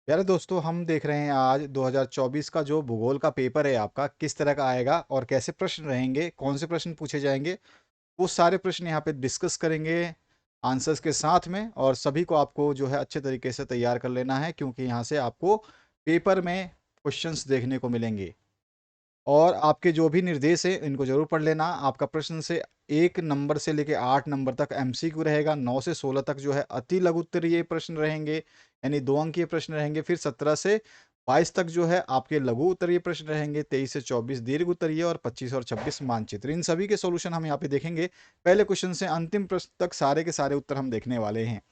प्यारे दोस्तों, हम देख रहे हैं आज 2024 का जो भूगोल का पेपर है आपका किस तरह का आएगा और कैसे प्रश्न रहेंगे, कौन से प्रश्न पूछे जाएंगे। वो सारे प्रश्न यहाँ पे डिस्कस करेंगे आंसर्स के साथ में, और सभी को आपको जो है अच्छे तरीके से तैयार कर लेना है, क्योंकि यहाँ से आपको पेपर में क्वेश्चंस देखने को मिलेंगे। और आपके जो भी निर्देश है इनको जरूर पढ़ लेना। आपका प्रश्न से 1 नंबर से लेके 8 नंबर तक एमसीक्यू रहेगा, 9 से 16 तक जो है अति लघु उत्तरीय प्रश्न रहेंगे, यानी 2 अंकीय प्रश्न रहेंगे। फिर 17 से 22 तक जो है आपके लघु उत्तरीय प्रश्न रहेंगे, 23 से 24 दीर्घ उत्तरीय, और 25 और 26 मानचित्र। इन सभी के सोल्यूशन हम यहाँ पे देखेंगे। पहले क्वेश्चन से अंतिम प्रश्न तक सारे के सारे उत्तर हम देखने वाले हैं।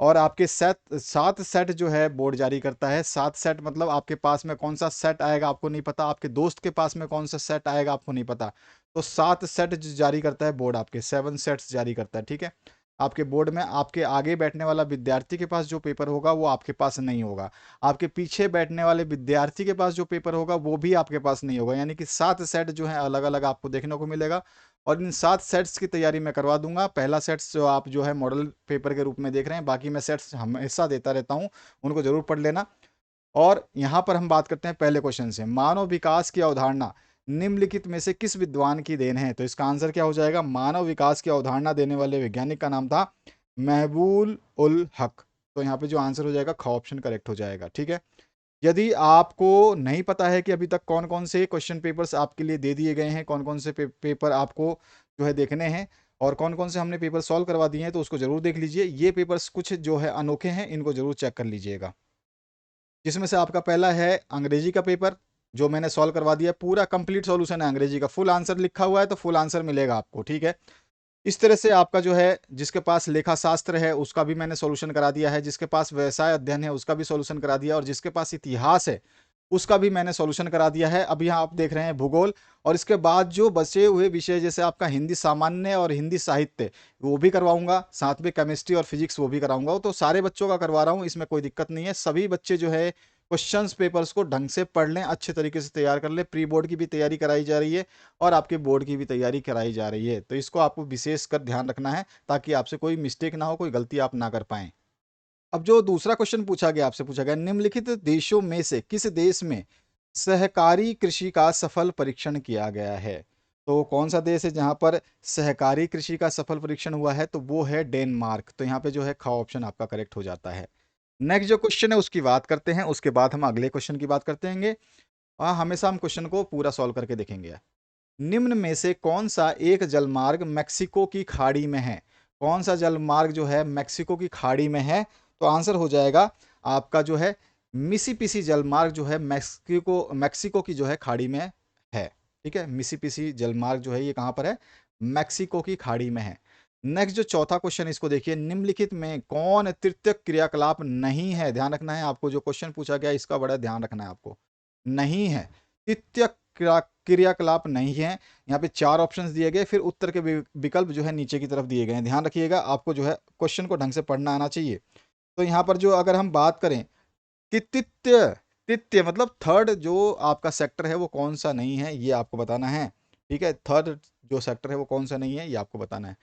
और आपके 7 सेट जो है बोर्ड जारी करता है। 7 सेट मतलब आपके पास में कौन सा सेट आएगा आपको नहीं पता, आपके दोस्त के पास में कौन सा सेट आएगा आपको नहीं पता। तो 7 सेट जारी करता है बोर्ड, आपके 7 सेट्स जारी करता है, ठीक है। आपके बोर्ड में आपके आगे बैठने वाला विद्यार्थी के पास जो पेपर होगा वो आपके पास नहीं होगा। आपके पीछे बैठने वाले विद्यार्थी के पास जो पेपर होगा वो भी आपके पास नहीं होगा, यानी कि 7 सेट जो है अलग अलग आपको देखने को मिलेगा। और इन 7 सेट्स की तैयारी मैं करवा दूंगा। पहला सेट्स जो आप जो है मॉडल पेपर के रूप में देख रहे हैं, बाकी मैं सेट्स हमेशा देता रहता हूं, उनको जरूर पढ़ लेना। और यहां पर हम बात करते हैं पहले क्वेश्चन से। मानव विकास की अवधारणा निम्नलिखित में से किस विद्वान की देन है? तो इसका आंसर क्या हो जाएगा? मानव विकास की अवधारणा देने वाले वैज्ञानिक का नाम था महबूल उल हक। तो यहाँ पे जो आंसर हो जाएगा ख ऑप्शन करेक्ट हो जाएगा, ठीक है। यदि आपको नहीं पता है कि अभी तक कौन कौन से क्वेश्चन पेपर्स आपके लिए दे दिए गए हैं, कौन कौन से पेपर आपको जो है देखने हैं, और कौन कौन से हमने पेपर सॉल्व करवा दिए हैं, तो उसको जरूर देख लीजिए। ये पेपर्स कुछ जो है अनोखे हैं, इनको जरूर चेक कर लीजिएगा। जिसमें से आपका पहला है अंग्रेजी का पेपर, जो मैंने सॉल्व करवा दिया। पूरा कंप्लीट सॉल्यूशन है अंग्रेजी का, फुल आंसर लिखा हुआ है, तो फुल आंसर मिलेगा आपको, ठीक है। इस तरह से आपका जो है, जिसके पास लेखा शास्त्र है उसका भी मैंने सॉल्यूशन करा दिया है, जिसके पास व्यवसाय अध्ययन है उसका भी सॉल्यूशन करा दिया, और जिसके पास इतिहास है उसका भी मैंने सॉल्यूशन करा दिया है। अब यहाँ आप देख रहे हैं भूगोल। और इसके बाद जो बचे हुए विषय, जैसे आपका हिंदी सामान्य और हिंदी साहित्य, वो भी करवाऊंगा। साथ में केमिस्ट्री और फिजिक्स वो भी कराऊंगा। तो सारे बच्चों का करवा रहा हूँ, इसमें कोई दिक्कत नहीं है। सभी बच्चे जो है क्वेश्चंस पेपर्स को ढंग से पढ़ लें, अच्छे तरीके से तैयार कर लें। प्री बोर्ड की भी तैयारी कराई जा रही है और आपके बोर्ड की भी तैयारी कराई जा रही है, तो इसको आपको विशेष कर ध्यान रखना है, ताकि आपसे कोई मिस्टेक ना हो, कोई गलती आप ना कर पाएं। अब जो दूसरा क्वेश्चन पूछा गया, आपसे पूछा गया निम्नलिखित देशों में से किस देश में सहकारी कृषि का सफल परीक्षण किया गया है? तो कौन सा देश है जहां पर सहकारी कृषि का सफल परीक्षण हुआ है? तो वो है डेनमार्क। तो यहाँ पे जो है ख ऑप्शन आपका करेक्ट हो जाता है। नेक्स्ट जो क्वेश्चन है उसकी बात करते हैं, उसके बाद हम अगले क्वेश्चन की बात करते हैं। हमेशा हम क्वेश्चन को पूरा सॉल्व करके देखेंगे। निम्न में से कौन सा एक जलमार्ग मेक्सिको की खाड़ी में है? कौन सा जलमार्ग जो है मेक्सिको की खाड़ी में है? तो आंसर हो जाएगा आपका जो है मिसिसिपी जलमार्ग, जो है मेक्सिको मेक्सिको की जो है खाड़ी में है, ठीक है। मिसिसिपी जलमार्ग जो है ये कहां पर है? मेक्सिको की खाड़ी में है। नेक्स्ट जो चौथा क्वेश्चन, इसको देखिए। निम्नलिखित में कौन तृतीयक क्रियाकलाप नहीं है? ध्यान रखना है आपको, जो क्वेश्चन पूछा गया इसका बड़ा ध्यान रखना है आपको। नहीं है, तृतीयक क्रियाकलाप नहीं है। यहाँ पे 4 ऑप्शंस दिए गए, फिर उत्तर के विकल्प जो है नीचे की तरफ दिए गए हैं। ध्यान रखिएगा, आपको जो है क्वेश्चन को ढंग से पढ़ना आना चाहिए। तो यहाँ पर जो अगर हम बात करें कि तृतीय, तृतीय मतलब थर्ड जो आपका सेक्टर है वो कौन सा नहीं है, ये आपको बताना है, ठीक है। थर्ड जो सेक्टर है वो कौन सा नहीं है, ये आपको बताना है।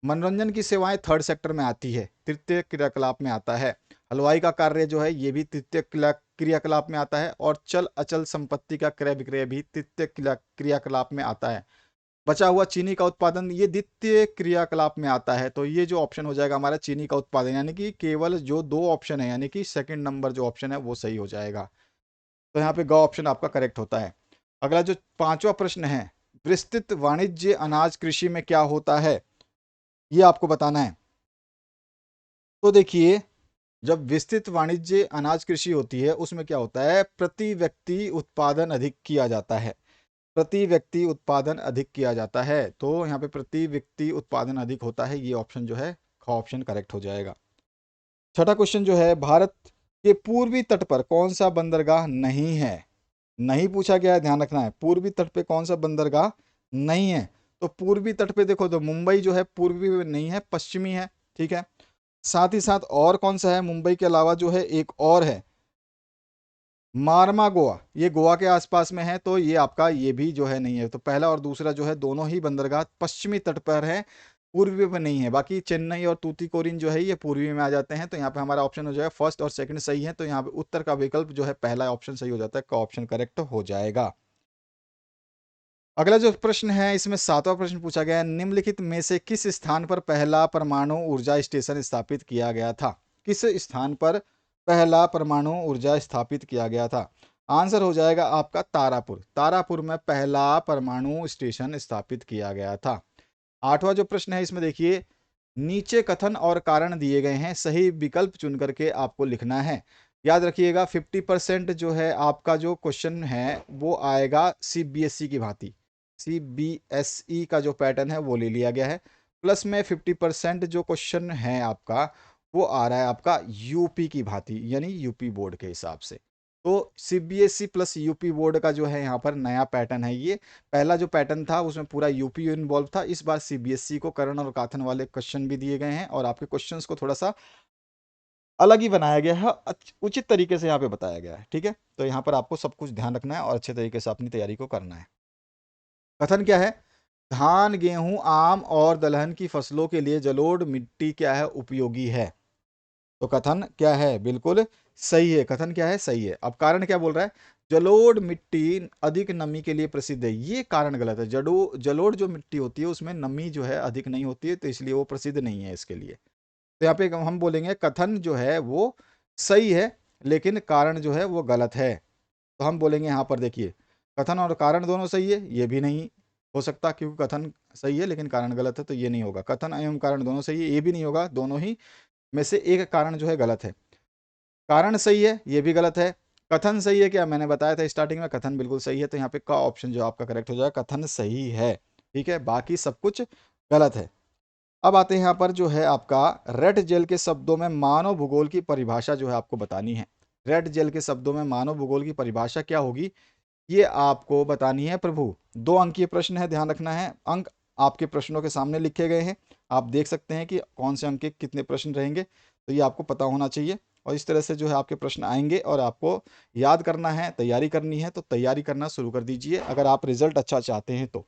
मनोरंजन की सेवाएं थर्ड सेक्टर में आती है, तृतीय क्रियाकलाप में आता है। हलवाई का कार्य जो है ये भी तृतीय क्रियाकलाप में आता है। और चल अचल संपत्ति का क्रय विक्रय भी तृतीय क्रियाकलाप में आता है। बचा हुआ चीनी का उत्पादन ये द्वितीय क्रियाकलाप में आता है। तो ये जो ऑप्शन हो जाएगा हमारा चीनी का उत्पादन, यानी कि केवल जो 2 ऑप्शन है, यानी कि सेकंड नंबर जो ऑप्शन है वो सही हो जाएगा। तो यहाँ पे ग ऑप्शन आपका करेक्ट होता है। अगला जो पांचवा प्रश्न है, विस्तृत वाणिज्य अनाज कृषि में क्या होता है, ये आपको बताना है। तो देखिए, जब विस्तृत वाणिज्य अनाज कृषि होती है उसमें क्या होता है? प्रति व्यक्ति उत्पादन अधिक किया जाता है। प्रति व्यक्ति उत्पादन अधिक किया जाता है, तो यहाँ पे प्रति व्यक्ति उत्पादन अधिक होता है, ये ऑप्शन जो है ख ऑप्शन करेक्ट हो जाएगा। छठा क्वेश्चन जो है, भारत के पूर्वी तट पर कौन सा बंदरगाह नहीं है? नहीं पूछा गया है, ध्यान रखना है। पूर्वी तट पे कौन सा बंदरगाह नहीं है? तो पूर्वी तट पे देखो तो मुंबई जो है पूर्वी में नहीं है, पश्चिमी है, ठीक है। साथ ही साथ और कौन सा है मुंबई के अलावा? जो है एक और है, मारमा गोवा, ये गोवा के आसपास में है, तो ये आपका ये भी जो है नहीं है। तो पहला और दूसरा जो है दोनों ही बंदरगाह पश्चिमी तट पर है। पूर्वी में नहीं है। बाकी चेन्नई और तूतीकोरिन जो है ये पूर्वी में आ जाते हैं। तो यहाँ पे हमारा ऑप्शन हो जाएगा फर्स्ट और सेकंड सही है। तो यहाँ पे उत्तर का विकल्प जो है पहला ऑप्शन सही हो जाता है, का ऑप्शन करेक्ट हो जाएगा। अगला जो प्रश्न है इसमें 7वां प्रश्न पूछा गया है, निम्नलिखित में से किस स्थान पर पहला परमाणु ऊर्जा स्टेशन स्थापित किया गया था? किस स्थान पर पहला परमाणु ऊर्जा स्थापित किया गया था? आंसर हो जाएगा आपका तारापुर। तारापुर में पहला परमाणु स्टेशन स्थापित किया गया था। 8वां जो प्रश्न है इसमें देखिए, नीचे कथन और कारण दिए गए हैं, सही विकल्प चुन करके आपको लिखना है। याद रखिएगा 50% जो है आपका जो क्वेश्चन है वो आएगा सीबीएसई की भांति। सीबीएसई का जो पैटर्न है वो ले लिया गया है। प्लस में 50% जो क्वेश्चन है आपका वो आ रहा है आपका यूपी की भांति, यानी यूपी बोर्ड के हिसाब से। तो सीबीएसई प्लस यूपी बोर्ड का जो है यहाँ पर नया पैटर्न है ये। पहला जो पैटर्न था उसमें पूरा यूपी इन्वॉल्व था, इस बार सीबीएसई को करण और काथन वाले क्वेश्चन भी दिए गए हैं और आपके क्वेश्चंस को थोड़ा सा अलग ही बनाया गया है, उचित तरीके से यहाँ पे बताया गया है। ठीक है, तो यहाँ पर आपको सब कुछ ध्यान रखना है और अच्छे तरीके से अपनी तैयारी को करना है। कथन क्या है? धान, गेहूं, आम और दलहन की फसलों के लिए जलोढ़ मिट्टी क्या है? उपयोगी है। तो कथन क्या है? बिल्कुल सही है। कथन क्या है? सही है। अब कारण क्या बोल रहा है? जलोढ़ मिट्टी अधिक नमी के लिए प्रसिद्ध है। ये कारण गलत है। जलोढ़ जो मिट्टी होती है उसमें नमी जो है अधिक नहीं होती है, तो इसलिए वो प्रसिद्ध नहीं है इसके लिए। तो यहाँ पे हम बोलेंगे कथन जो है वो सही है, लेकिन कारण जो है वो गलत है। तो हम बोलेंगे यहाँ पर देखिए, कथन और कारण दोनों सही है, ये भी नहीं हो सकता क्योंकि कथन सही है लेकिन कारण गलत है, तो ये नहीं होगा। कथन एवं कारण दोनों सही है, ये भी नहीं होगा। दोनों ही में से एक कारण जो है गलत है। कारण सही है, ये भी गलत है। कथन सही है क्या? मैंने बताया था स्टार्टिंग में कथन बिल्कुल सही है, तो यहाँ पे का ऑप्शन जो आपका करेक्ट हो जाएगा, कथन सही है। ठीक है, बाकी सब कुछ गलत है। अब आते हैं यहाँ पर जो है आपका रेड जेल के शब्दों में मानव भूगोल की परिभाषा जो है आपको बतानी है। रेड जेल के शब्दों में मानव भूगोल की परिभाषा क्या होगी ये आपको बतानी है प्रभु। 2 अंकीय प्रश्न है, ध्यान रखना है। अंक आपके प्रश्नों के सामने लिखे गए हैं, आप देख सकते हैं कि कौन से अंक के कितने प्रश्न रहेंगे, तो ये आपको पता होना चाहिए। और इस तरह से जो है आपके प्रश्न आएंगे और आपको याद करना है, तैयारी करनी है, तो तैयारी करना शुरू कर दीजिए अगर आप रिजल्ट अच्छा चाहते हैं तो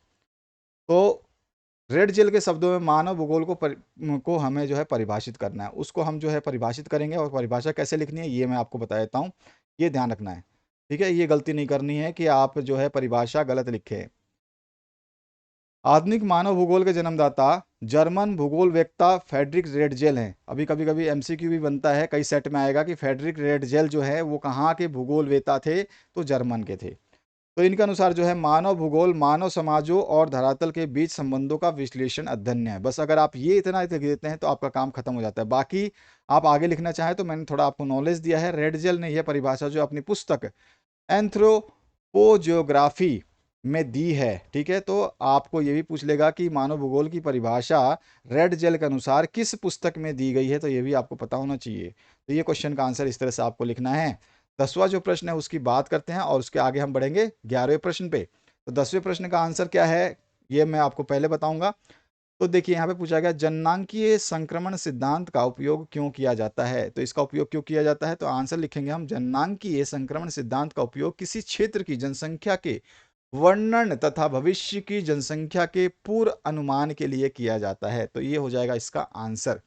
रेड जेल के शब्दों में मानव भूगोल को हमें जो है परिभाषित करना है, उसको हम जो है परिभाषित करेंगे। और परिभाषा कैसे लिखनी है ये मैं आपको बता देता हूँ, ये ध्यान रखना है। ठीक है, ये गलती नहीं करनी है कि आप जो है परिभाषा गलत लिखे। आधुनिक मानव भूगोल के जन्मदाता जर्मन भूगोल वेत्ता फ्रेडरिक रेडजेल हैं। अभी कभी कभी एमसीक्यू भी बनता है, कई सेट में आएगा कि फ्रेडरिक रेडजेल जो है वो कहाँ के भूगोल वेत्ता थे, तो जर्मन के थे। तो इनके अनुसार जो है मानव भूगोल मानव समाजों और धरातल के बीच संबंधों का विश्लेषण अध्ययन है। बस अगर आप ये इतना लिख देते हैं तो आपका काम खत्म हो जाता है। बाकी आप आगे लिखना चाहें तो मैंने थोड़ा आपको नॉलेज दिया है। रेडजेल ने यह परिभाषा जो अपनी पुस्तक एंथ्रोपोजियोग्राफी में दी है। ठीक है, तो आपको ये भी पूछ लेगा कि मानव भूगोल की परिभाषा रेड जेल के अनुसार किस पुस्तक में दी गई है, तो ये भी आपको पता होना चाहिए। तो ये क्वेश्चन का आंसर इस तरह से आपको लिखना है। 10वां जो प्रश्न है उसकी बात करते हैं और उसके आगे हम बढ़ेंगे 11वें प्रश्न पे। तो 10वें प्रश्न का आंसर क्या है ये मैं आपको पहले बताऊंगा। तो देखिए यहाँ पे पूछा गया जननांकीय संक्रमण सिद्धांत का उपयोग क्यों किया जाता है। तो इसका उपयोग क्यों किया जाता है, तो आंसर लिखेंगे हम, जननांकीय संक्रमण सिद्धांत का उपयोग किसी क्षेत्र की जनसंख्या के वर्णन तथा भविष्य की जनसंख्या के पूर्व अनुमान के लिए किया जाता है। तो ये हो जाएगा इसका आंसर।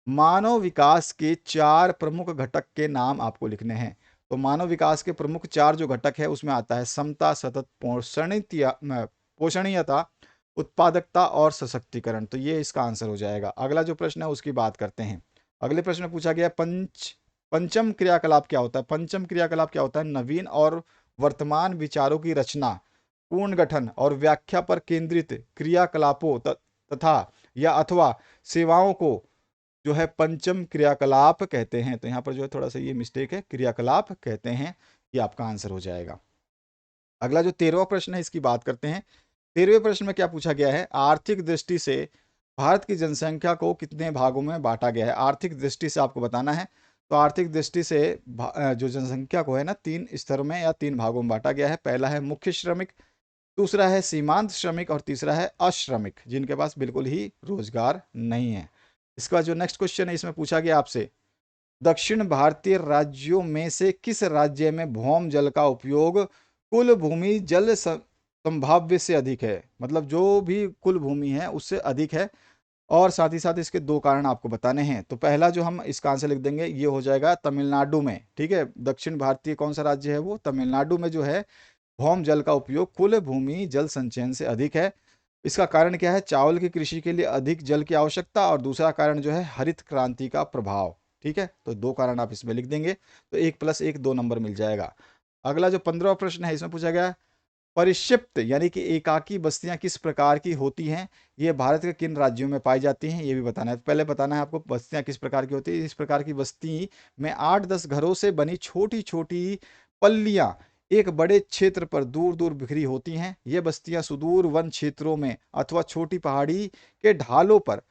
मानव विकास के 4 प्रमुख घटक के नाम आपको लिखने हैं। तो मानव विकास के प्रमुख 4 जो घटक है उसमें आता है समता, सतत पोषणीयता, उत्पादकता और सशक्तिकरण। तो ये इसका आंसर हो जाएगा। अगला जो प्रश्न है उसकी बात करते हैं। अगले प्रश्न में पूछा गया पंचम क्रियाकलाप क्या होता है। पंचम क्रियाकलाप क्या होता है? नवीन और वर्तमान विचारों की रचना, पूर्ण गठन और व्याख्या पर केंद्रित क्रियाकलापों तथा या अथवा सेवाओं को जो है पंचम क्रियाकलाप कहते हैं। तो यहाँ पर जो है थोड़ा सा ये मिस्टेक है, क्रियाकलाप कहते हैं, ये आपका आंसर हो जाएगा। अगला जो 13वां प्रश्न है इसकी बात करते हैं। 13वें प्रश्न में क्या पूछा गया है? आर्थिक दृष्टि से भारत की जनसंख्या को कितने भागों में बांटा गया है? आर्थिक दृष्टि से आपको बताना है। तो आर्थिक दृष्टि से जो जनसंख्या को है ना 3 स्तरों में या 3 भागों में बांटा गया है। पहला है मुख्य श्रमिक, दूसरा है सीमांत श्रमिक और तीसरा है अश्रमिक, जिनके पास बिल्कुल ही रोजगार नहीं है। इसका जो नेक्स्ट क्वेश्चन है इसमें पूछा गया आपसे, दक्षिण भारतीय राज्यों में से किस राज्य में भौम जल का उपयोग कुल भूमि जल संभाव्य से अधिक है? मतलब जो भी कुल भूमि है उससे अधिक है, और साथ ही साथ इसके दो कारण आपको बताने हैं। तो पहला जो हम इसका आंसर लिख देंगे ये हो जाएगा तमिलनाडु में, ठीक है। दक्षिण भारतीय कौन सा राज्य है वो, तमिलनाडु में जो है भौम जल का उपयोग कुल भूमि जल संचयन से अधिक है। इसका कारण क्या है, चावल की कृषि के लिए अधिक जल की आवश्यकता, और दूसरा कारण जो है हरित क्रांति का प्रभाव, ठीक है। तो दो कारण आप इसमें लिख देंगे, तो 1+1 2 नंबर मिल जाएगा। अगला जो 15वां प्रश्न है इसमें पूछा गया परिक्षिप्त यानी कि एकाकी बस्तियां किस प्रकार की होती हैं, ये भारत के किन राज्यों में पाई जाती हैं, ये भी बताना है। पहले बताना है आपको बस्तियां किस प्रकार की होती है। इस प्रकार की बस्ती में 8-10 घरों से बनी छोटी छोटी पल्लियां एक बड़े क्षेत्र पर दूर दूर बिखरी होती हैं। ये बस्तियां सुदूर वन क्षेत्रों में अथवा छोटी पहाड़ी के ढालों पर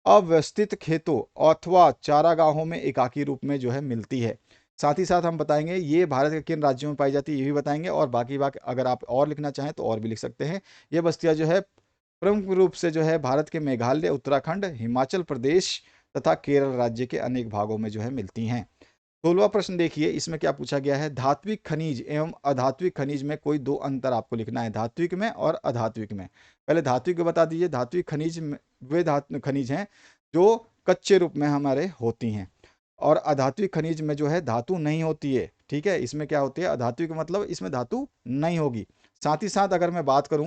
अव्यवस्थित खेतों अथवा चारागाहों में एकाकी रूप में जो है मिलती है। साथ ही साथ हम बताएंगे ये भारत के किन राज्यों में पाई जाती है, ये भी बताएंगे, और बाकी अगर आप और लिखना चाहें तो और भी लिख सकते हैं। ये बस्तियां जो है प्रमुख रूप से जो है भारत के मेघालय, उत्तराखंड, हिमाचल प्रदेश तथा केरल राज्य के अनेक भागों में जो है मिलती हैं। 16वां प्रश्न देखिए, इसमें क्या पूछा गया है, धात्विक खनिज एवं अधात्विक खनिज में कोई दो अंतर आपको लिखना है, धात्विक में और अधात्विक में। पहले धात्विक बता दीजिए। धात्विक खनिज वे धातु खनिज हैं जो कच्चे रूप में हमारे होती हैं, और अधात्विक खनिज में जो है धातु नहीं होती है, ठीक है। इसमें क्या होती है, अधात्विक मतलब इसमें धातु नहीं होगी। साथ ही साथ अगर मैं बात करूं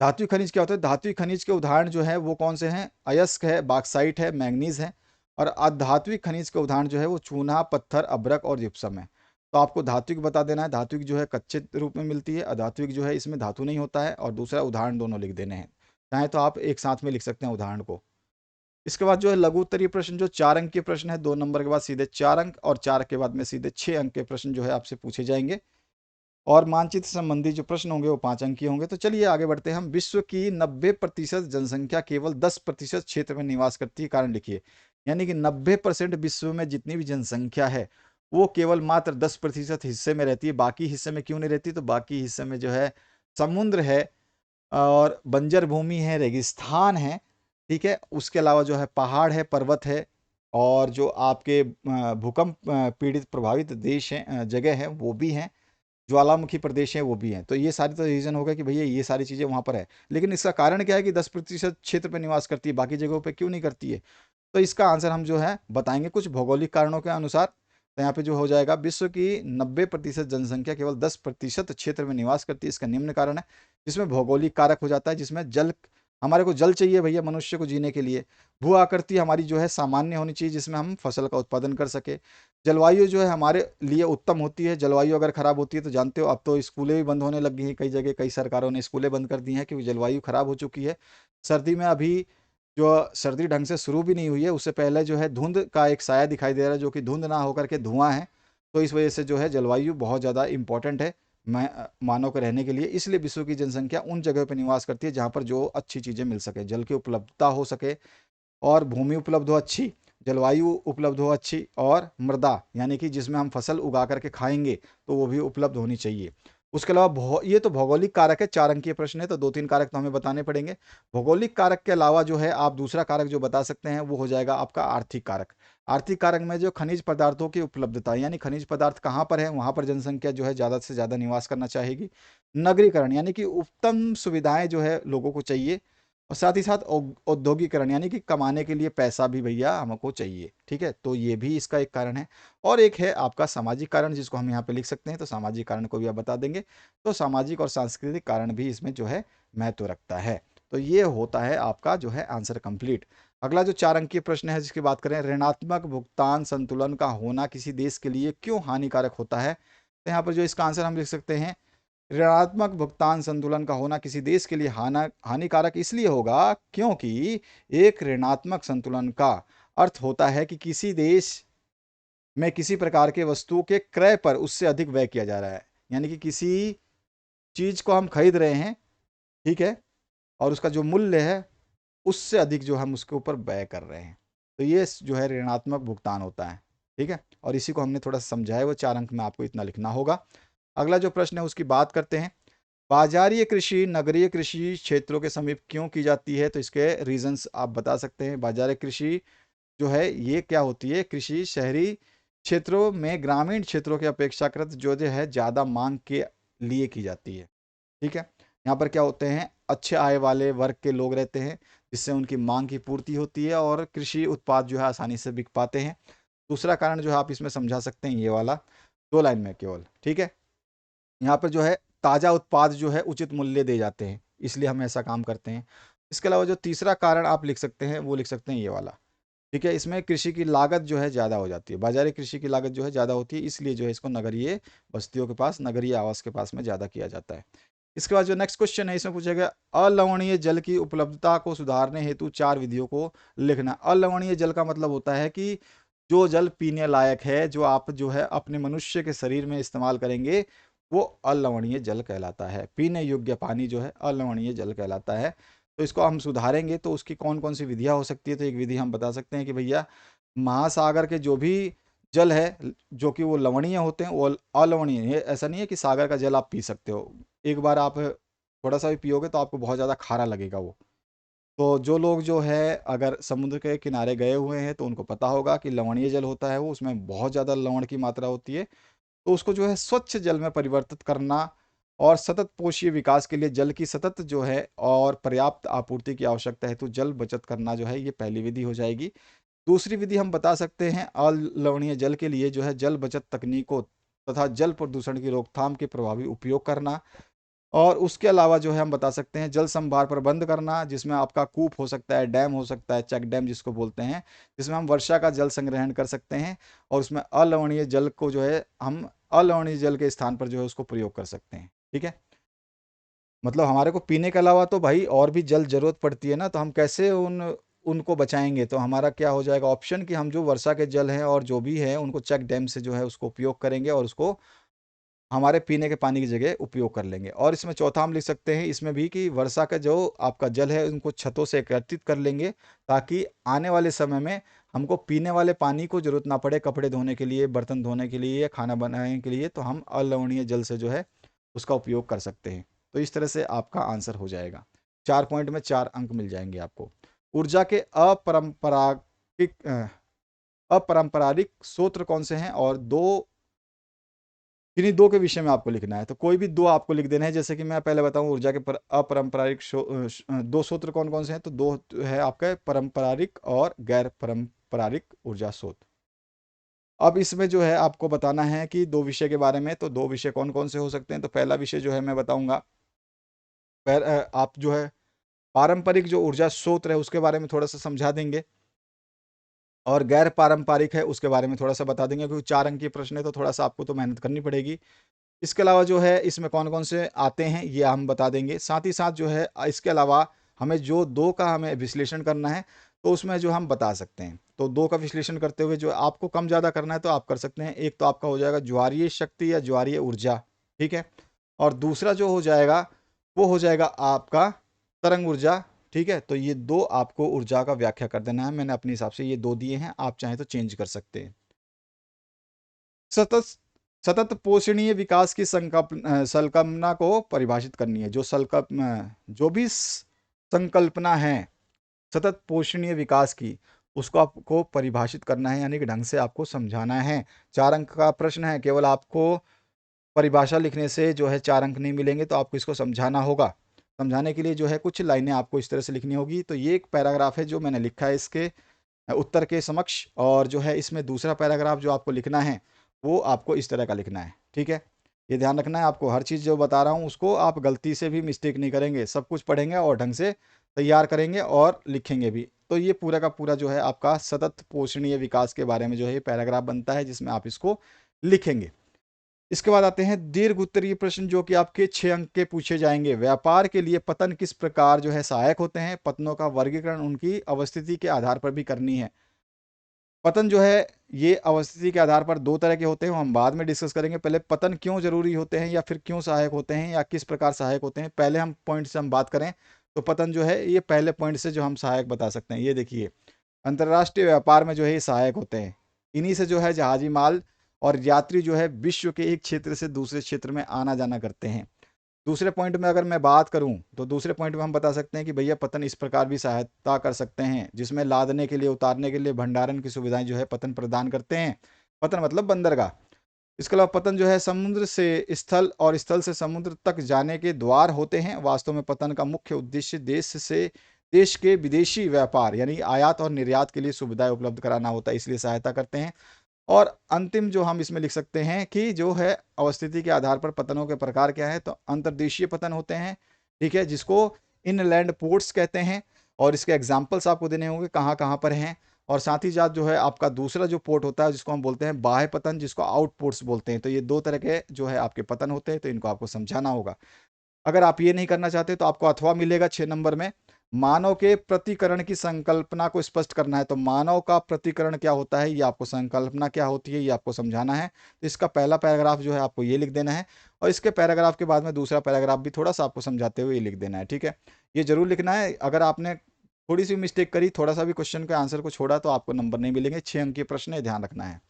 धात्विक खनिज क्या होता है, धात्विक खनिज के उदाहरण जो है वो कौन से हैं, अयस्क है, बॉक्साइट है, मैंगनीज है। और अधात्विक खनिज के उदाहरण जो है वो चूना, पत्थर, अभ्रक और जिप्सम है। तो आपको धात्विक बता देना है, धात्विक जो है कच्चे रूप में मिलती है, अधात्विक जो है इसमें धातु नहीं होता है, और दूसरा उदाहरण दोनों लिख देने हैं। चाहे तो आप एक साथ में लिख सकते हैं उदाहरण को। इसके बाद जो है लघु उत्तरीय प्रश्न, जो 4 अंक के प्रश्न है, 2 नंबर के बाद सीधे 4 अंक, और 4 के बाद में सीधे 6 अंक के प्रश्न जो है आपसे पूछे जाएंगे। और मानचित्र संबंधी जो प्रश्न होंगे वो 5 अंक के होंगे। तो चलिए आगे बढ़ते हैं हम। विश्व की 90% जनसंख्या केवल 10% क्षेत्र में निवास करती है, कारण लिखिए। यानी कि 90% विश्व में जितनी भी जनसंख्या है वो केवल मात्र 10% हिस्से में रहती है। बाकी हिस्से में क्यों नहीं रहती, तो बाकी हिस्से में जो है समुद्र है, और बंजर भूमि है, रेगिस्तान है, ठीक है। उसके अलावा जो है पहाड़ है, पर्वत है, और जो आपके भूकंप पीड़ित प्रभावित देश हैं, जगह है वो भी हैं, ज्वालामुखी प्रदेश है वो भी हैं। तो ये सारी तो रीज़न होगा कि भैया ये सारी चीज़ें वहाँ पर है। लेकिन इसका कारण क्या है कि 10% क्षेत्र पर निवास करती है, बाकी जगहों पे क्यों नहीं करती है। तो इसका आंसर हम जो है बताएंगे कुछ भौगोलिक कारणों के अनुसार। तो यहाँ पे जो हो जाएगा, विश्व की 90% जनसंख्या केवल 10% क्षेत्र में निवास करती है, इसका निम्न कारण है। जिसमें भौगोलिक कारक हो जाता है, जिसमें जल, हमारे को जल चाहिए भैया मनुष्य को जीने के लिए। भू आकृति हमारी जो है सामान्य होनी चाहिए, जिसमें हम फसल का उत्पादन कर सके। जलवायु जो है हमारे लिए उत्तम होती है। जलवायु अगर खराब होती है तो जानते हो, अब तो स्कूलें भी बंद होने लग गई हैं कई जगह, कई सरकारों ने स्कूलें बंद कर दी हैं क्योंकि जलवायु खराब हो चुकी है। सर्दी में अभी जो सर्दी ढंग से शुरू भी नहीं हुई है, उससे पहले जो है धुंध का एक साया दिखाई दे रहा है, जो कि धुंध ना होकर के धुआं है। तो इस वजह से जो है जलवायु बहुत ज़्यादा इंपॉर्टेंट है मानव के रहने के लिए। इसलिए विश्व की जनसंख्या उन जगहों पर निवास करती है जहाँ पर जो अच्छी चीज़ें मिल सके, जल की उपलब्धता हो सके, और भूमि उपलब्ध हो अच्छी, जलवायु उपलब्ध हो अच्छी, और मृदा यानी कि जिसमें हम फसल उगा करके खाएंगे तो वो भी उपलब्ध होनी चाहिए। उसके अलावा ये तो भौगोलिक कारक है, 4 अंकीय प्रश्न है, तो 2-3 कारक तो हमें बताने पड़ेंगे। भौगोलिक कारक के अलावा जो है आप दूसरा कारक जो बता सकते हैं वो हो जाएगा आपका आर्थिक कारक। आर्थिक कारक में जो खनिज पदार्थों की उपलब्धता, यानी खनिज पदार्थ कहाँ पर है वहाँ पर जनसंख्या जो है ज़्यादा से ज़्यादा निवास करना चाहेगी। नगरीकरण यानी कि उत्तम सुविधाएं जो है लोगों को चाहिए, और साथ ही साथ औद्योगिकरण यानी कि कमाने के लिए पैसा भी भैया हमको चाहिए, ठीक है। तो ये भी इसका एक कारण है। और एक है आपका सामाजिक कारण, जिसको हम यहाँ पे लिख सकते हैं, तो सामाजिक कारण को भी आप बता देंगे। तो सामाजिक और सांस्कृतिक कारण भी इसमें जो है महत्व रखता है। तो ये होता है आपका जो है आंसर कंप्लीट। अगला जो 4 अंकीय प्रश्न है जिसकी बात करें, ऋणात्मक भुगतान संतुलन का होना किसी देश के लिए क्यों हानिकारक होता है। तो यहाँ पर जो इसका आंसर हम लिख सकते हैं, ऋणात्मक भुगतान संतुलन का होना किसी देश के लिए हानिकारक इसलिए होगा क्योंकि एक ऋणात्मक संतुलन का अर्थ होता है कि किसी देश में किसी प्रकार के वस्तु के क्रय पर उससे अधिक व्यय किया जा रहा है। यानी कि किसी चीज को हम खरीद रहे हैं, ठीक है, और उसका जो मूल्य है उससे अधिक जो हम उसके ऊपर व्यय कर रहे हैं, तो ये जो है ऋणात्मक भुगतान होता है, ठीक है। और इसी को हमने थोड़ा समझाया, वो 4 अंक में आपको इतना लिखना होगा। अगला जो प्रश्न है उसकी बात करते हैं, बाजारीय कृषि नगरीय कृषि क्षेत्रों के समीप क्यों की जाती है। तो इसके रीजंस आप बता सकते हैं। बाजारीय कृषि जो है ये क्या होती है, कृषि शहरी क्षेत्रों में ग्रामीण क्षेत्रों के अपेक्षाकृत जो है ज़्यादा मांग के लिए की जाती है, ठीक है। यहाँ पर क्या होते हैं, अच्छे आय वाले वर्ग के लोग रहते हैं, जिससे उनकी मांग की पूर्ति होती है और कृषि उत्पाद जो है आसानी से बिक पाते हैं। दूसरा कारण जो है आप इसमें समझा सकते हैं ये वाला, 2 लाइन में केवल, ठीक है। यहाँ पर जो है ताज़ा उत्पाद जो है उचित मूल्य दे जाते हैं, इसलिए हम ऐसा काम करते हैं। इसके अलावा जो तीसरा कारण आप लिख सकते हैं वो लिख सकते हैं ये वाला, ठीक है। इसमें कृषि की लागत जो है ज़्यादा हो जाती है, बाजारी कृषि की लागत जो है ज़्यादा होती है, इसलिए जो है इसको नगरीय बस्तियों के पास, नगरीय आवास के पास में ज़्यादा किया जाता है। इसके बाद जो नेक्स्ट क्वेश्चन है इसमें पूछा गया, अलवणीय जल की उपलब्धता को सुधारने हेतु 4 विधियों को लिखना। अलवणीय जल का मतलब होता है कि जो जल पीने लायक है, जो आप जो है अपने मनुष्य के शरीर में इस्तेमाल करेंगे, वो अलवणीय जल कहलाता है। पीने योग्य पानी जो है अलवणीय जल कहलाता है। तो इसको हम सुधारेंगे तो उसकी कौन कौन सी विधियाँ हो सकती है, तो एक विधि हम बता सकते हैं कि भैया महासागर के जो भी जल है जो कि वो लवणीय होते हैं, वो अलवणीय है। ऐसा नहीं है कि सागर का जल आप पी सकते हो, एक बार आप थोड़ा सा भी पियोगे तो आपको बहुत ज़्यादा खारा लगेगा वो। तो जो लोग जो है अगर समुद्र के किनारे गए हुए हैं तो उनको पता होगा कि लवणीय जल होता है वो, उसमें बहुत ज़्यादा लवण की मात्रा होती है। तो उसको जो है स्वच्छ जल में परिवर्तित करना और सतत पोषीय विकास के लिए जल की सतत जो है और पर्याप्त आपूर्ति की आवश्यकता है, तो जल बचत करना जो है ये पहली विधि हो जाएगी। दूसरी विधि हम बता सकते हैं अलवणीय जल के लिए जो है जल बचत तकनीकों तथा जल प्रदूषण की रोकथाम के प्रभावी उपयोग करना। और उसके अलावा जो है हम बता सकते हैं जल संभार प्रबंध करना, जिसमें आपका कूप हो सकता है, डैम हो सकता है, चेक डैम जिसको बोलते हैं, जिसमें हम वर्षा का जल संग्रहण कर सकते हैं और उसमें अलवणीय जल को जो है हम अलवणीय जल के स्थान पर जो है उसको प्रयोग कर सकते हैं, ठीक है। मतलब हमारे को पीने के अलावा तो भाई और भी जल जरूरत पड़ती है ना, तो हम कैसे उनको बचाएंगे, तो हमारा क्या हो जाएगा ऑप्शन कि हम जो वर्षा के जल हैं और जो भी है उनको चेक डैम से जो है उसको उपयोग करेंगे और उसको हमारे पीने के पानी की जगह उपयोग कर लेंगे। और इसमें चौथा हम लिख सकते हैं इसमें भी कि वर्षा का जो आपका जल है उनको छतों से एकत्रित कर लेंगे, ताकि आने वाले समय में हमको पीने वाले पानी को जरूरत ना पड़े, कपड़े धोने के लिए, बर्तन धोने के लिए या खाना बनाने के लिए, तो हम अलवणीय जल से जो है उसका उपयोग कर सकते हैं। तो इस तरह से आपका आंसर हो जाएगा। 4 पॉइंट में 4 अंक मिल जाएंगे आपको। ऊर्जा के अपरंपरारिक स्रोत कौन से हैं, और दो, किन्हीं दो के विषय में आपको लिखना है, तो कोई भी दो आपको लिख देना है। जैसे कि मैं पहले बताऊं ऊर्जा के अपरंपरारिक दो सूत्र कौन कौन से हैं, तो दो है आपके पारंपरिक और गैर पारंपरिक ऊर्जा स्रोत। अब इसमें जो है आपको बताना है कि दो विषय के बारे में, तो दो विषय कौन कौन से हो सकते हैं। तो पहला विषय जो है मैं बताऊंगा, आप जो है पारंपरिक जो ऊर्जा स्रोत है उसके बारे में थोड़ा सा समझा देंगे, और गैर पारंपरिक है उसके बारे में थोड़ा सा बता देंगे, क्योंकि 4 अंक की प्रश्न है तो थोड़ा सा आपको तो मेहनत करनी पड़ेगी। इसके अलावा जो है इसमें कौन-कौन से आते हैं ये हम बता देंगे। साथ ही साथ जो है इसके अलावा हमें जो 2 का हमें विश्लेषण करना है, तो उसमें जो हम बता सकते हैं। तो 2 का विश्लेषण करते हुए जो आपको कम ज़्यादा करना है तो आप कर सकते हैं। एक तो आपका हो जाएगा ज्वारीय शक्ति या ज्वारीय ऊर्जा, ठीक है? और दूसरा जो हो जाएगा, वो हो जाएगा आपका तरंग ऊर्जा, ठीक है? तो ये 2 आपको ऊर्जा का व्याख्या कर देना है। मैंने अपने हिसाब से ये 2 दिए हैं, आप चाहें तो चेंज कर सकते हैं। सतत सतत पोषणीय विकास की संकल्पना को परिभाषित करनी है। जो भी संकल्पना है सतत पोषणीय विकास की, उसको आपको परिभाषित करना है, यानी कि ढंग से आपको समझाना है। 4 अंक का प्रश्न है, केवल आपको परिभाषा लिखने से जो है 4 अंक नहीं मिलेंगे, तो आपको इसको समझाना होगा। समझाने के लिए जो है कुछ लाइनें आपको इस तरह से लिखनी होगी। तो ये एक पैराग्राफ है जो मैंने लिखा है इसके उत्तर के समक्ष, और जो है इसमें दूसरा पैराग्राफ जो आपको लिखना है वो आपको इस तरह का लिखना है, ठीक है। ये ध्यान रखना है आपको, हर चीज़ जो बता रहा हूँ उसको आप गलती से भी मिस्टेक नहीं करेंगे, सब कुछ पढ़ेंगे और ढंग से तैयार करेंगे और लिखेंगे भी। तो ये पूरा का पूरा जो है आपका सतत पोषणीय विकास के बारे में जो है ये पैराग्राफ बनता है, जिसमें आप इसको लिखेंगे। इसके बाद आते हैं दीर्घ उत्तरीय प्रश्न, जो कि आपके 6 अंक के पूछे जाएंगे। व्यापार के लिए पतन किस प्रकार जो है सहायक होते हैं, पतनों का वर्गीकरण उनकी अवस्थिति के आधार पर भी करनी है। पतन जो है ये अवस्थिति के आधार पर 2 तरह के होते हैं, वो हम बाद में डिस्कस करेंगे। पहले पतन क्यों जरूरी होते हैं या फिर क्यों सहायक होते हैं या किस प्रकार सहायक होते हैं, पहले हम पॉइंट से हम बात करें। तो पतन जो है ये पहले पॉइंट से जो हम सहायक बता सकते हैं, ये देखिए अंतर्राष्ट्रीय व्यापार में जो है ये सहायक होते हैं। इन्हीं से जो है जहाजी माल और यात्री जो है विश्व के एक क्षेत्र से दूसरे क्षेत्र में आना जाना करते हैं। दूसरे पॉइंट में अगर मैं बात करूं, तो दूसरे पॉइंट में हम बता सकते हैं कि भैया पतन इस प्रकार भी सहायता कर सकते हैं, जिसमें लादने के लिए, उतारने के लिए, भंडारण की सुविधाएं जो है पतन प्रदान करते हैं। पतन मतलब बंदरगाह। इसके अलावा पतन जो है समुद्र से स्थल और स्थल से समुद्र तक जाने के द्वार होते हैं। वास्तव में पतन का मुख्य उद्देश्य देश से देश के विदेशी व्यापार यानी आयात और निर्यात के लिए सुविधाएं उपलब्ध कराना होता है, इसलिए सहायता करते हैं। और अंतिम जो हम इसमें लिख सकते हैं कि जो है अवस्थिति के आधार पर पतनों के प्रकार क्या है, तो अंतर्देशीय पतन होते हैं, ठीक है, जिसको इनलैंड पोर्ट्स कहते हैं। और इसके एग्जाम्पल्स आपको देने होंगे कहाँ कहाँ पर हैं। और साथ ही साथ जो है आपका दूसरा जो पोर्ट होता है जिसको हम बोलते हैं बाह्य पतन, जिसको आउटपोर्ट्स बोलते हैं। तो ये दो तरह के जो है आपके पतन होते हैं, तो इनको आपको समझाना होगा। अगर आप ये नहीं करना चाहते तो आपको अथवा मिलेगा 6 नंबर में। मानव के प्रतिकरण की संकल्पना को स्पष्ट करना है, तो मानव का प्रतिकरण क्या होता है, ये आपको संकल्पना क्या होती है ये आपको समझाना है। तो इसका पहला पैराग्राफ जो है आपको ये लिख देना है, और इसके पैराग्राफ के बाद में दूसरा पैराग्राफ भी थोड़ा सा आपको समझाते हुए ये लिख देना है, ठीक है। ये जरूर लिखना है। अगर आपने थोड़ी सी मिस्टेक करी, थोड़ा सा भी क्वेश्चन के आंसर को छोड़ा, तो आपको नंबर नहीं मिलेंगे। 6 अंक के प्रश्न है, ध्यान रखना है।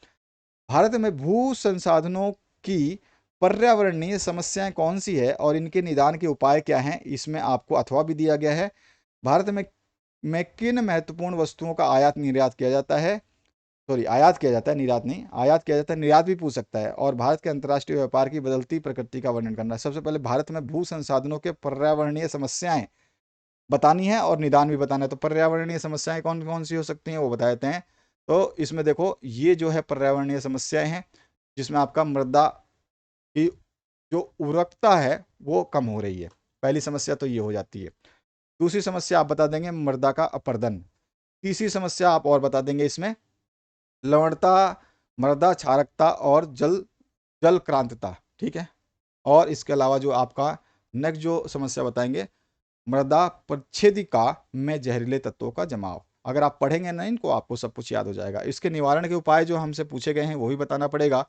भारत में भू संसाधनों की पर्यावरणीय समस्याएं कौन सी है और इनके निदान के उपाय क्या हैं, इसमें आपको अथवा भी दिया गया है। भारत में किन महत्वपूर्ण वस्तुओं का आयात निर्यात किया जाता है, सॉरी आयात किया जाता है, निर्यात नहीं, आयात किया जाता है, निर्यात भी पूछ सकता है। और भारत के अंतर्राष्ट्रीय व्यापार की बदलती प्रकृति का वर्णन करना है। सबसे पहले भारत में भू संसाधनों के पर्यावरणीय समस्याएं बतानी है और निदान भी बताना है। तो पर्यावरणीय समस्याएं कौन कौन सी हो सकती हैं वो बता देते हैं। तो इसमें देखो ये जो है पर्यावरणीय समस्याएं हैं, जिसमें आपका मृदा की जो उर्वरकता है वो कम हो रही है। पहली समस्या तो ये हो जाती है। दूसरी समस्या आप बता देंगे मृदा का अपरदन। तीसरी समस्या आप और बता देंगे इसमें लवणता, मृदा क्षारकता और जल जल क्रांतता, ठीक है। और इसके अलावा जो आपका नेक्स्ट जो समस्या बताएंगे, मृदा परिच्छेदिका में जहरीले तत्वों का जमाव। अगर आप पढ़ेंगे ना इनको, आपको सब कुछ याद हो जाएगा। इसके निवारण के उपाय जो हमसे पूछे गए हैं वो भी बताना पड़ेगा।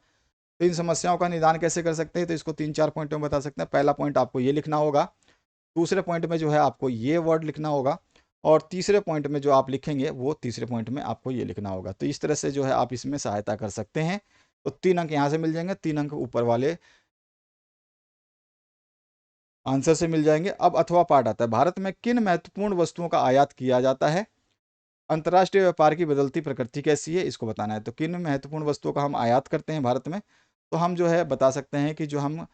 तो इन समस्याओं का निदान कैसे कर सकते हैं, तो इसको 3-4 पॉइंटों में बता सकते हैं। पहला पॉइंट आपको ये लिखना होगा, दूसरे पॉइंट में जो है आपको ये वर्ड लिखना होगा, और तीसरे पॉइंट में जो आप लिखेंगे वो तीसरे पॉइंट में आपको ये लिखना होगा। तो इस तरह से जो है आप इसमें सहायता कर सकते हैं। तो 3 अंक यहाँ से मिल जाएंगे, 3 अंक ऊपर वाले आंसर से मिल जाएंगे। अब अथवा पार्ट आता है। भारत में किन महत्वपूर्ण वस्तुओं का आयात किया जाता है, अंतर्राष्ट्रीय व्यापार की बदलती प्रकृति कैसी है, इसको बताना है। तो किन महत्वपूर्ण वस्तुओं का हम आयात करते हैं भारत में, तो हम जो है बता सकते हैं कि जो हम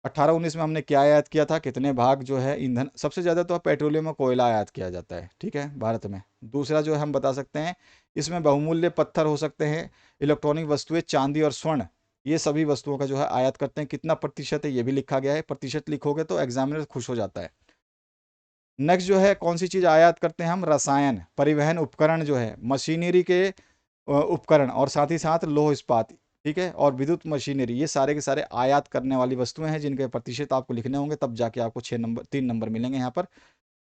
18-19 में हमने क्या आयात किया था, कितने भाग जो है ईंधन, सबसे ज़्यादा तो पेट्रोलियम और कोयला आयात किया जाता है, ठीक है, भारत में। दूसरा जो हम बता सकते हैं, इसमें बहुमूल्य पत्थर हो सकते हैं, इलेक्ट्रॉनिक वस्तुएं, चांदी और स्वर्ण, ये सभी वस्तुओं का जो है आयात करते हैं। कितना प्रतिशत है ये भी लिखा गया है, प्रतिशत लिखोगे तो एग्जामिनर खुश हो जाता है। नेक्स्ट जो है कौन सी चीज़ आयात करते हैं हम, रसायन, परिवहन उपकरण जो है, मशीनरी के उपकरण, और साथ ही साथ लौह इस्पात, ठीक है, और विद्युत मशीनरी, ये सारे के सारे आयात करने वाली वस्तुएं हैं, जिनके प्रतिशत आपको लिखने होंगे, तब जाके आपको 6 नंबर 3 नंबर मिलेंगे यहाँ पर।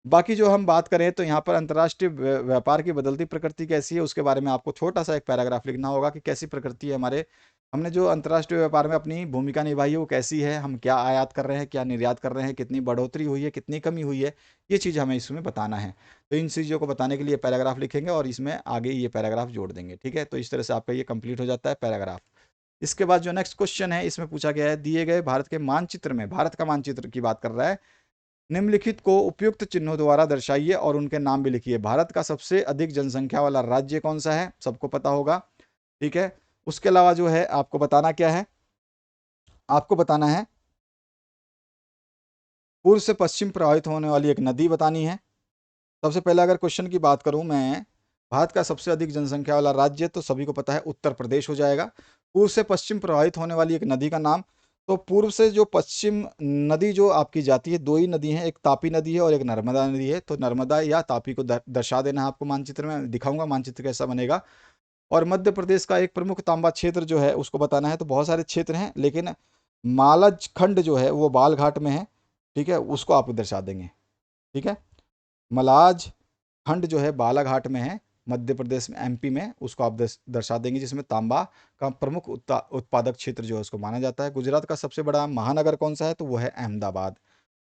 बाकी जो हम बात करें तो यहाँ पर अंतर्राष्ट्रीय व्यापार की बदलती प्रकृति कैसी है, उसके बारे में आपको छोटा सा एक पैराग्राफ लिखना होगा कि कैसी प्रकृति है हमारे, हमने जो अंतर्राष्ट्रीय व्यापार में अपनी भूमिका निभाई है वो कैसी है, हम क्या आयात कर रहे हैं, क्या निर्यात कर रहे हैं, कितनी बढ़ोतरी हुई है, कितनी कमी हुई है, ये चीज़ हमें इसमें बताना है। तो इन चीज़ों को बताने के लिए पैराग्राफ लिखेंगे और इसमें आगे ये पैराग्राफ जोड़ देंगे, ठीक है। तो इस तरह से आपका ये कंप्लीट हो जाता है पैराग्राफ। इसके बाद जो नेक्स्ट क्वेश्चन है, इसमें पूछा गया है, दिए गए भारत के मानचित्र में, भारत का मानचित्र की बात कर रहा है, निम्नलिखित को उपयुक्त चिन्हों द्वारा दर्शाइए और उनके नाम भी लिखिए। भारत का सबसे अधिक जनसंख्या वाला राज्य कौन सा है, सबको पता होगा, ठीक है। उसके अलावा जो है आपको बताना क्या है, आपको बताना है पूर्व से पश्चिम प्रवाहित होने वाली एक नदी बतानी है। सबसे पहले अगर क्वेश्चन की बात करूं मैं, भारत का सबसे अधिक जनसंख्या वाला राज्य तो सभी को पता है उत्तर प्रदेश हो जाएगा। पूर्व से पश्चिम प्रवाहित होने वाली एक नदी का नाम, तो पूर्व से जो पश्चिम नदी जो आपकी जाती है, दो ही नदी हैं, एक तापी नदी है और एक नर्मदा नदी है। तो नर्मदा या तापी को दर्शा देना है आपको, मानचित्र में दिखाऊंगा मानचित्र कैसा बनेगा। और मध्य प्रदेश का एक प्रमुख तांबा क्षेत्र जो है उसको बताना है। तो बहुत सारे क्षेत्र हैं, लेकिन मालज खंड जो है वो बालघाट में है, ठीक है, उसको आप दर्शा देंगे, ठीक है। मलाज खंड जो है बालाघाट में है, मध्य प्रदेश में, एमपी में, उसको आप दर्शा देंगे, जिसमें तांबा का प्रमुख उत्पादक क्षेत्र जो है उसको माना जाता है। गुजरात का सबसे बड़ा महानगर कौन सा है, तो वो है अहमदाबाद।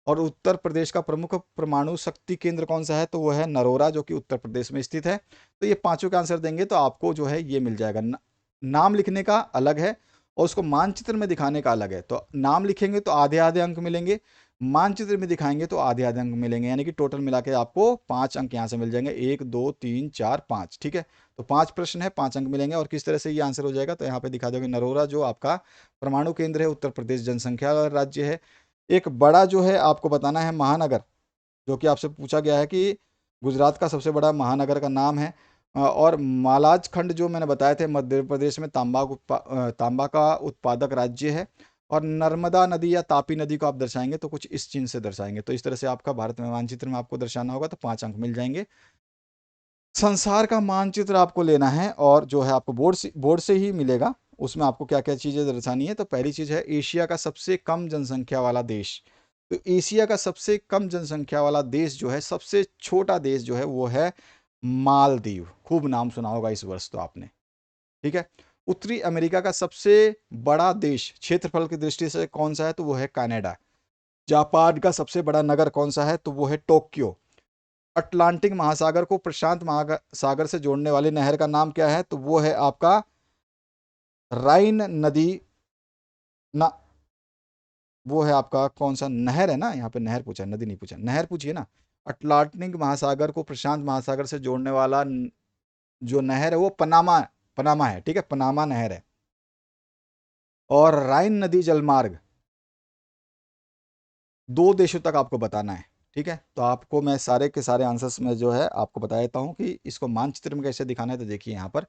और उत्तर प्रदेश का प्रमुख परमाणु शक्ति केंद्र कौन सा है, तो वो है नरोरा, जो कि उत्तर प्रदेश में स्थित है। तो ये पांचों का आंसर देंगे तो आपको जो है ये मिल जाएगा। नाम लिखने का अलग है और उसको मानचित्र में दिखाने का अलग है। तो नाम लिखेंगे तो आधे आधे अंक मिलेंगे, मानचित्र में दिखाएंगे तो आधे आधे अंक मिलेंगे, यानी कि टोटल मिला के आपको 5 अंक यहाँ से मिल जाएंगे, 1 2 3 4 5, ठीक है। तो 5 प्रश्न है, 5 अंक मिलेंगे। और किस तरह से ये आंसर हो जाएगा, तो यहाँ पे दिखा दोगे, नरोरा जो आपका परमाणु केंद्र है, उत्तर प्रदेश जनसंख्या वाला राज्य है। एक बड़ा जो है आपको बताना है महानगर, जो कि आपसे पूछा गया है कि गुजरात का सबसे बड़ा महानगर का नाम है। और मालाज खंड जो मैंने बताए थे मध्य प्रदेश में तांबा का उत्पादक राज्य है। और नर्मदा नदी या तापी नदी को आप दर्शाएंगे तो कुछ इस चिन्ह से दर्शाएंगे। तो इस तरह से आपका भारत में मानचित्र में आपको दर्शाना होगा तो 5 अंक मिल जाएंगे। संसार का मानचित्र आपको लेना है और जो है आपको बोर्ड से ही मिलेगा। उसमें आपको क्या क्या चीज़ें दर्शानी है। तो पहली चीज़ है एशिया का सबसे कम जनसंख्या वाला देश। तो एशिया का सबसे कम जनसंख्या वाला देश जो है, सबसे छोटा देश जो है वो है मालदीव। खूब नाम सुना होगा इस वर्ष तो आपने। ठीक है। उत्तरी अमेरिका का सबसे बड़ा देश क्षेत्रफल की दृष्टि से कौन सा है तो वो है कनाडा। जापान का सबसे बड़ा नगर कौन सा है तो वो है टोक्यो। अटलांटिक महासागर को प्रशांत महासागर से जोड़ने वाली नहर का नाम क्या है तो वो है आपका राइन नदी ना। वो है आपका कौन सा नहर है ना, यहाँ पे नहर पूछा, नदी नहीं पूछा, नहर पूछिए ना। अटलांटिक महासागर को प्रशांत महासागर से जोड़ने वाला जो नहर है वो पनामा पनामा है। ठीक है, पनामा नहर है। और राइन नदी जलमार्ग 2 देशों तक आपको बताना है। ठीक है, तो आपको मैं सारे के सारे आंसर्स में जो है आपको बता देता हूँ कि इसको मानचित्र में कैसे दिखाना है। तो देखिए यहाँ पर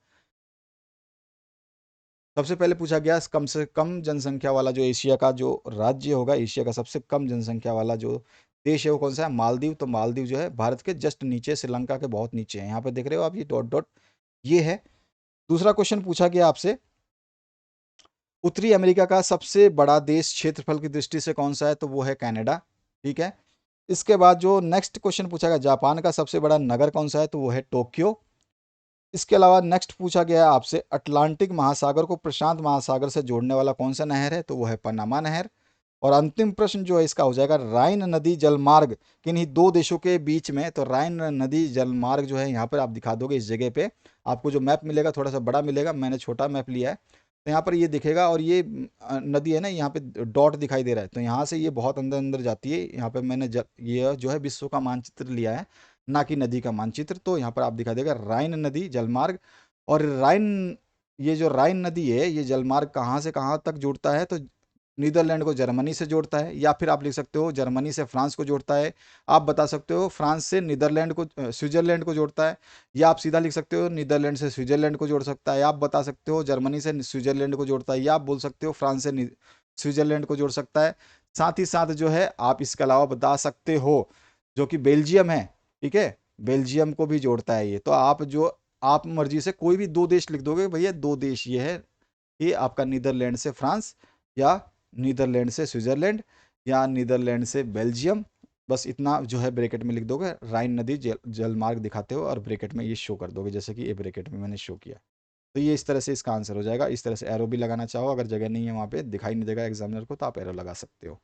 सबसे पहले पूछा गया कम से कम जनसंख्या वाला जो एशिया का जो राज्य होगा, एशिया का सबसे कम जनसंख्या वाला जो देश है वो कौन सा है, मालदीव। तो मालदीव जो है भारत के जस्ट नीचे, श्रीलंका के बहुत नीचे है। यहाँ पे देख रहे हो आप ये डॉट डॉट, ये है। दूसरा क्वेश्चन पूछा गया आपसे, उत्तरी अमेरिका का सबसे बड़ा देश क्षेत्रफल की दृष्टि से कौन सा है तो वो है कनाडा। ठीक है। इसके बाद जो नेक्स्ट क्वेश्चन पूछा गया, जापान का सबसे बड़ा नगर कौन सा है तो वो है टोक्यो। इसके अलावा नेक्स्ट पूछा गया आपसे, अटलांटिक महासागर को प्रशांत महासागर से जोड़ने वाला कौन सा नहर है तो वो है पनामा नहर। और अंतिम प्रश्न जो है इसका हो जाएगा, राइन नदी जलमार्ग किन्हीं 2 देशों के बीच में। तो राइन नदी जलमार्ग जो है यहाँ पर आप दिखा दोगे इस जगह पे। आपको जो मैप मिलेगा थोड़ा सा बड़ा मिलेगा, मैंने छोटा मैप लिया है। तो यहाँ पर ये दिखेगा और ये नदी है ना, यहाँ पे डॉट दिखाई दे रहा है। तो यहाँ से ये बहुत अंदर अंदर जाती है। यहाँ पे मैंने ये जो है विश्व का मानचित्र लिया है, ना कि नदी का मानचित्र। तो यहाँ पर आप दिखा देगा राइन नदी जलमार्ग। और राइन, ये जो राइन नदी है ये जलमार्ग कहाँ से कहाँ तक जुड़ता है तो नीदरलैंड को जर्मनी से जोड़ता है। या फिर आप लिख सकते हो जर्मनी से फ्रांस को जोड़ता है। आप बता सकते हो फ्रांस से नीदरलैंड को स्विट्जरलैंड को जोड़ता है। या आप सीधा लिख सकते हो नीदरलैंड से स्विट्जरलैंड को जोड़ सकता है। आप बता सकते हो जर्मनी से स्विट्जरलैंड को जोड़ता है। या आप बोल सकते हो फ्रांस से स्विट्जरलैंड को जोड़ सकता है। साथ ही साथ जो है आप इसके अलावा बता सकते हो जो कि बेल्जियम है। ठीक है, बेल्जियम को भी जोड़ता है ये। तो आप जो आप मर्जी से कोई भी 2 देश लिख दोगे भैया, 2 देश ये है, ये आपका नीदरलैंड से फ्रांस, या नीदरलैंड से स्विट्जरलैंड, या नीदरलैंड से बेल्जियम। बस इतना जो है ब्रैकेट में लिख दोगे, राइन नदी जलमार्ग दिखाते हो और ब्रैकेट में ये शो कर दोगे, जैसे कि ये ब्रैकेट में मैंने शो किया। तो ये इस तरह से इसका आंसर हो जाएगा। इस तरह से एरो भी लगाना चाहो, अगर जगह नहीं है वहाँ पे दिखाई नहीं देगा एग्जामिनर को तो आप एरो लगा सकते हो।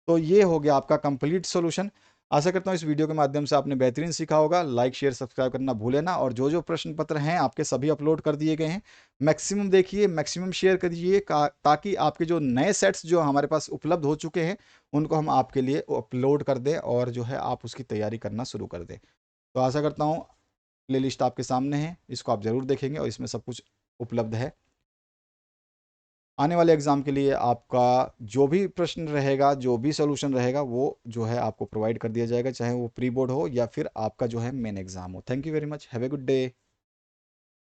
तो ये हो गया आपका कंप्लीट सॉल्यूशन। आशा करता हूँ इस वीडियो के माध्यम से आपने बेहतरीन सीखा होगा। लाइक शेयर सब्सक्राइब करना भूले ना। और जो जो प्रश्न पत्र हैं आपके सभी अपलोड कर दिए गए हैं। मैक्सिमम देखिए, मैक्सिमम शेयर करिए ताकि आपके जो नए सेट्स जो हमारे पास उपलब्ध हो चुके हैं उनको हम आपके लिए अपलोड कर दें और जो है आप उसकी तैयारी करना शुरू कर दें। तो आशा करता हूँ प्ले लिस्ट आपके सामने है, इसको आप ज़रूर देखेंगे और इसमें सब कुछ उपलब्ध है। आने वाले एग्ज़ाम के लिए आपका जो भी प्रश्न रहेगा, जो भी सॉल्यूशन रहेगा, वो जो है आपको प्रोवाइड कर दिया जाएगा, चाहे वो प्री बोर्ड हो या फिर आपका जो है मेन एग्ज़ाम हो। Thank you very much, have a good day.